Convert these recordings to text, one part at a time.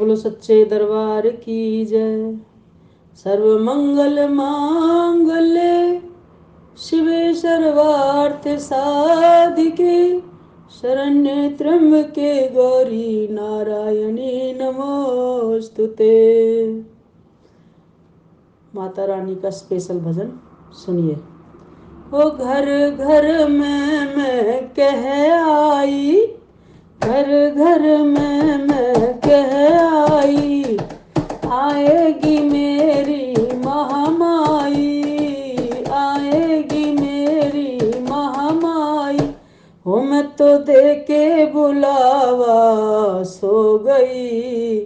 बोलो सच्चे दरबार की जय। सर्व मंगल मांगल्ये शिवे सर्वार्थ साधिके शरण्ये त्र्यंबके गौरी नारायणी नमोस्तुते। माता रानी का स्पेशल भजन सुनिए। ओ घर घर में मैं कह आई, घर घर में मैं कह आई, आएगी मेरी महामाई, आएगी मेरी महामाई। हो मैं तो दे के बुलावा सो गई,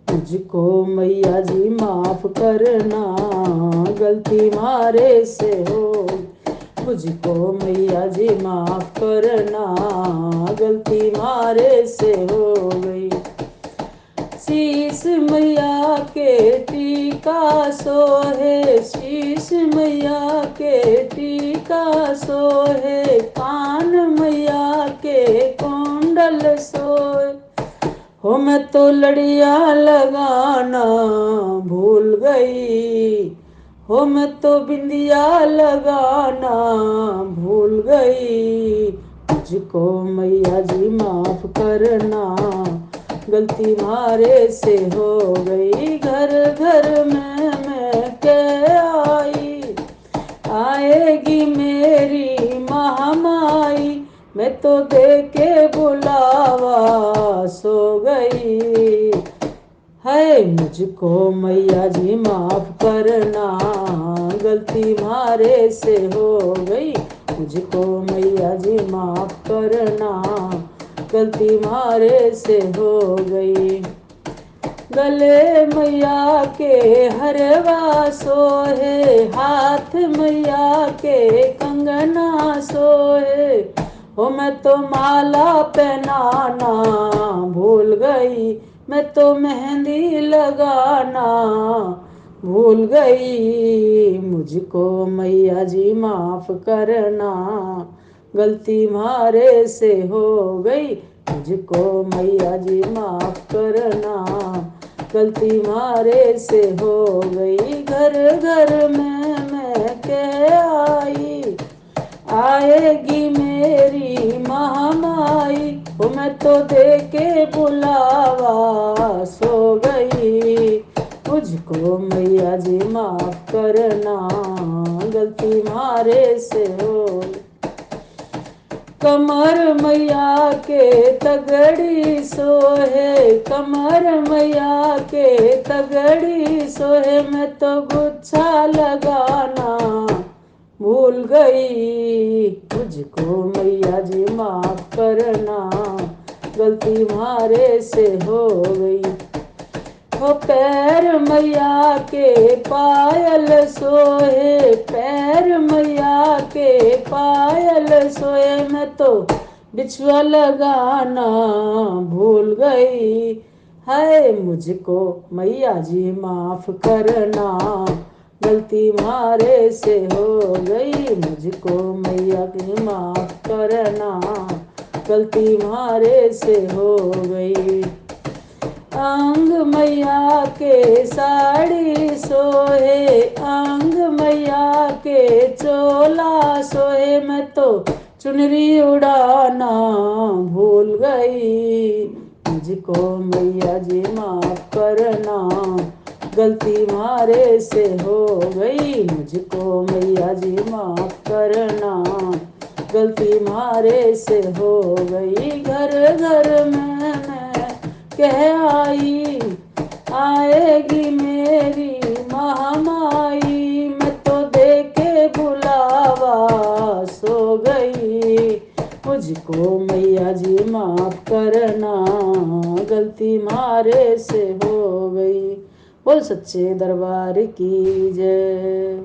मुझको मैया जी माफ करना गलती मारे से हो, मुझको मैया जी माफ करना गलती मारे से हो गई। शीश मैया के टीका सोहे, शीश मैया के टीका सोहे, कान मैया के कुंडल सोए। हो मैं तो लड़िया लगाना भूल गई, हो मैं तो बिंदिया लगाना भूल गई, मुझको मैया जी माफ करना गलती मारे से हो गई। घर घर में मैं कह आई, आएगी मेरी महामाई, मैं तो दे के बुलावा सो गई। है मुझको मैया जी माफ करना गलती मारे से हो गई, मुझको मैया जी माफ करना गलती मारे से हो गई। गले मैया के हरवा सोहे, हाथ मैया के कंगना सोहे, हो मैं तो माला पहनाना भूल गई, मैं तो मेहंदी लगाना भूल गई, मुझको मैया जी माफ करना गलती मारे से हो गई, मुझको मैया जी माफ करना गलती मारे से हो गई। घर घर में मैं कह आई, आएगी मेरी महामाई, हो मैं तो दे के बुलावा सो गई, मुझको मैया जी माफ करना गलती मारे से हो। कमर मैया के तगड़ी सोहे, कमर मैया के तगड़ी सोहे, मैं तो गुच्छा लगाना भूल गई, मुझको मैया जी माफ करना गलती मारे से हो गई। हो पैर मैया के पायल सोहे, पैर मैया के पायल सोए, मैं तो बिछुआ लगाना भूल गई, है मुझको मैया जी माफ करना गलती मारे से हो गई, मुझको मैया की माफ करना गलती मारे से हो गई। अंग मैया के साड़ी सोहे, अंग मैया के चोला सोहे, मैं तो चुनरी उड़ाना भूल गई, मुझको मैया जी माफ करना गलती मारे से हो गई, मुझको मैया जी माफ करना गलती मारे से हो गई। घर घर में मैं कह आई, आएगी मेरी महामाई, मैं तो दे के बुलावा सो गई, मुझको मैया जी माफ करना गलती मारे से हो गई। बोल सच्चे दरबार की जय।